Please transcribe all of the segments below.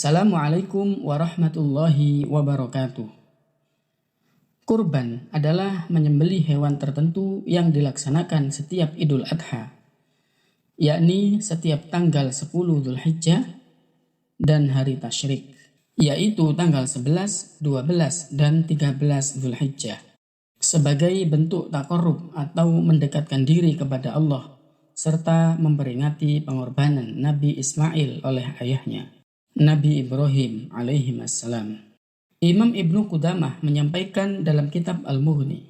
Assalamualaikum warahmatullahi wabarakatuh. Kurban adalah menyembelih hewan tertentu yang dilaksanakan setiap Idul Adha, yakni setiap tanggal 10 Dzulhijjah dan hari tasyrik, yaitu tanggal 11, 12, dan 13 Dzulhijjah, sebagai bentuk taqarrub atau mendekatkan diri kepada Allah, serta memperingati pengorbanan Nabi Ismail oleh ayahnya, Nabi Ibrahim alaihi wassalam. Imam Ibnu Qudamah menyampaikan dalam kitab Al-Mughni,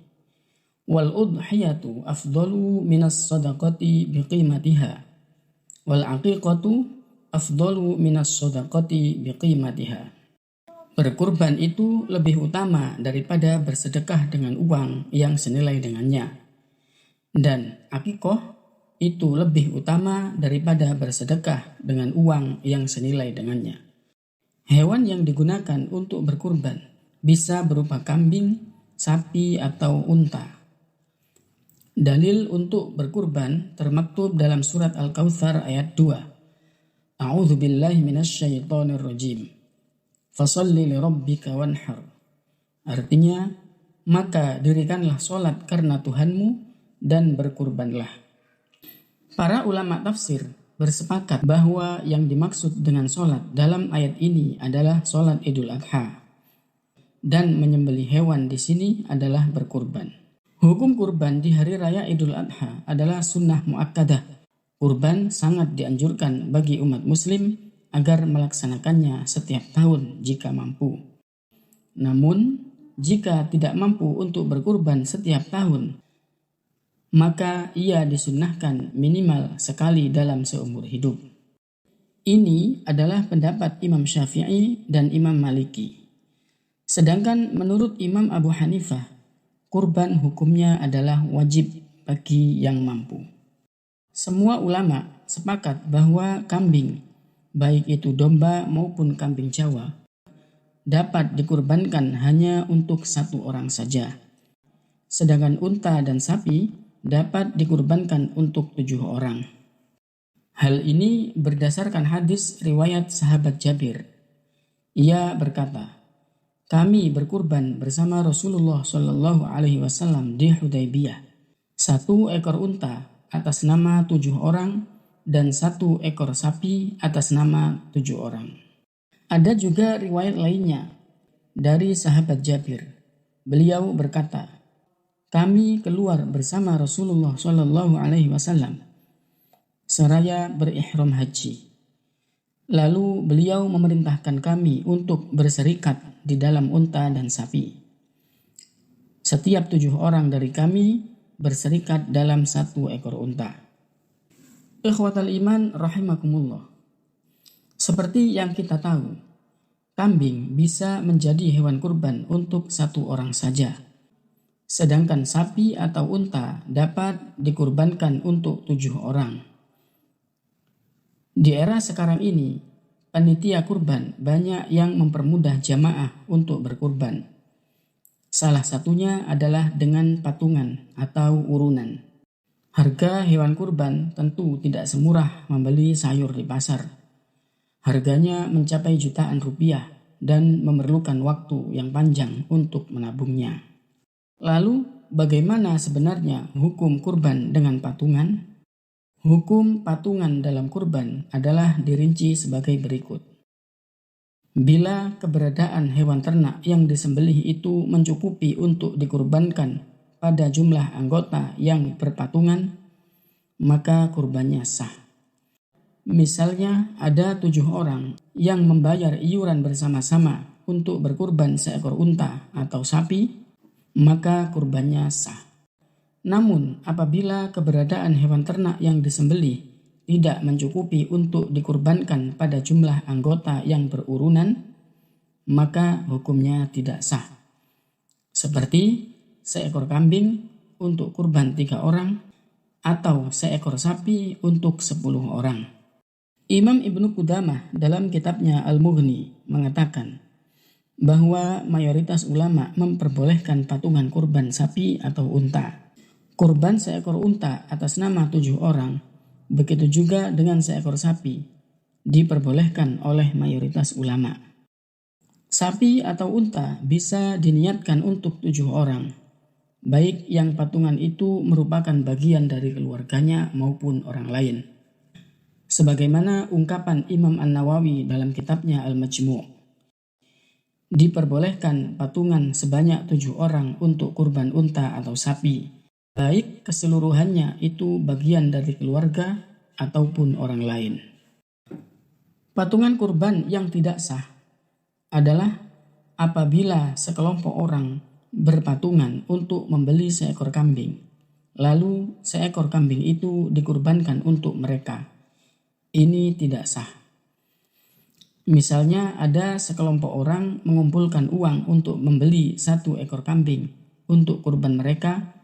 wal udhiyatu afdalu minas sadaqati biqimatiha, wal aqiqatu afdalu minas sadaqati biqimatiha. Berkurban itu lebih utama daripada bersedekah dengan uang yang senilai dengannya, dan aqiqah itu lebih utama daripada bersedekah dengan uang yang senilai dengannya. Hewan yang digunakan untuk berkurban bisa berupa kambing, sapi, atau unta. Dalil untuk berkurban termaktub dalam surat Al-Kautsar ayat 2. A'udzu billahi minasyaitonir rajim. Fasholli lirabbika wanhar. Artinya, maka dirikanlah sholat karena Tuhanmu dan berkurbanlah. Para ulama tafsir bersepakat bahwa yang dimaksud dengan sholat dalam ayat ini adalah sholat Idul Adha, dan menyembelih hewan di sini adalah berkurban. Hukum kurban di hari raya Idul Adha adalah sunnah muakkadah. Kurban sangat dianjurkan bagi umat muslim agar melaksanakannya setiap tahun jika mampu. Namun, jika tidak mampu untuk berkurban setiap tahun, maka ia disunnahkan minimal sekali dalam seumur hidup. Ini adalah pendapat Imam Syafi'i dan Imam Maliki. Sedangkan menurut Imam Abu Hanifah, kurban hukumnya adalah wajib bagi yang mampu. Semua ulama sepakat bahwa kambing, baik itu domba maupun kambing Jawa, dapat dikurbankan hanya untuk satu orang saja. Sedangkan unta dan sapi dapat dikurbankan untuk 7 orang. Hal ini berdasarkan hadis riwayat sahabat Jabir. Ia berkata, kami berkurban bersama Rasulullah Shallallahu Alaihi Wasallam di Hudaybiyah. 1 ekor unta atas nama 7 orang dan 1 ekor sapi atas nama 7 orang. Ada juga riwayat lainnya dari sahabat Jabir. Beliau berkata, kami keluar bersama Rasulullah Shallallahu Alaihi Wasallam seraya berihram haji. Lalu beliau memerintahkan kami untuk berserikat di dalam unta dan sapi. Setiap 7 orang dari kami berserikat dalam 1 ekor unta. Ikhwatal iman rahimakumullah. Seperti yang kita tahu, kambing bisa menjadi hewan kurban untuk 1 orang saja. Sedangkan sapi atau unta dapat dikurbankan untuk 7 orang. Di era sekarang ini, panitia kurban banyak yang mempermudah jamaah untuk berkurban. Salah satunya adalah dengan patungan atau urunan. Harga hewan kurban tentu tidak semurah membeli sayur di pasar. Harganya mencapai jutaan rupiah dan memerlukan waktu yang panjang untuk menabungnya. Lalu, bagaimana sebenarnya hukum kurban dengan patungan? Hukum patungan dalam kurban adalah dirinci sebagai berikut. Bila keberadaan hewan ternak yang disembelih itu mencukupi untuk dikurbankan pada jumlah anggota yang berpatungan, maka kurbannya sah. Misalnya ada 7 orang yang membayar iuran bersama-sama untuk berkurban seekor unta atau sapi, maka kurbannya sah. Namun apabila keberadaan hewan ternak yang disembelih tidak mencukupi untuk dikurbankan pada jumlah anggota yang berurunan, maka hukumnya tidak sah. Seperti seekor kambing untuk kurban 3 orang atau seekor sapi untuk 10 orang. Imam Ibnu Qudamah dalam kitabnya Al-Mughni mengatakan bahwa mayoritas ulama memperbolehkan patungan kurban sapi atau unta. Kurban seekor unta atas nama 7 orang, begitu juga dengan seekor sapi, diperbolehkan oleh mayoritas ulama. Sapi atau unta bisa diniatkan untuk 7 orang, baik yang patungan itu merupakan bagian dari keluarganya maupun orang lain. Sebagaimana ungkapan Imam An-Nawawi dalam kitabnya Al-Majmu', diperbolehkan patungan sebanyak 7 orang untuk kurban unta atau sapi, baik keseluruhannya itu bagian dari keluarga ataupun orang lain. Patungan kurban yang tidak sah adalah apabila sekelompok orang berpatungan untuk membeli seekor kambing, lalu seekor kambing itu dikurbankan untuk mereka. Ini tidak sah. Misalnya ada sekelompok orang mengumpulkan uang untuk membeli 1 ekor kambing untuk kurban mereka,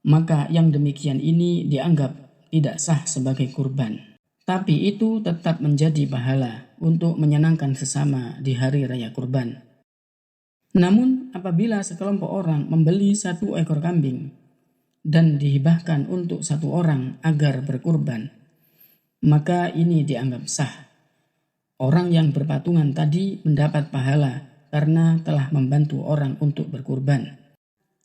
maka yang demikian ini dianggap tidak sah sebagai kurban. Tapi itu tetap menjadi pahala untuk menyenangkan sesama di hari raya kurban. Namun apabila sekelompok orang membeli 1 ekor kambing dan dihibahkan untuk 1 orang agar berkurban, maka ini dianggap sah. Orang yang berpatungan tadi mendapat pahala karena telah membantu orang untuk berkurban.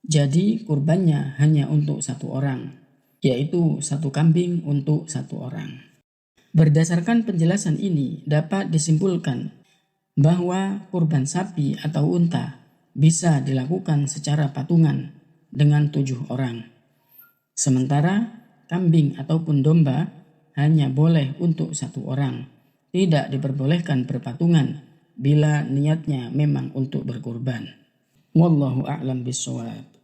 Jadi kurbannya hanya untuk 1 orang, yaitu 1 kambing untuk 1 orang. Berdasarkan penjelasan ini dapat disimpulkan bahwa kurban sapi atau unta bisa dilakukan secara patungan dengan 7 orang. Sementara kambing ataupun domba hanya boleh untuk 1 orang, tidak diperbolehkan berpatungan bila niatnya memang untuk berkurban. Wallahu a'lam bishawab.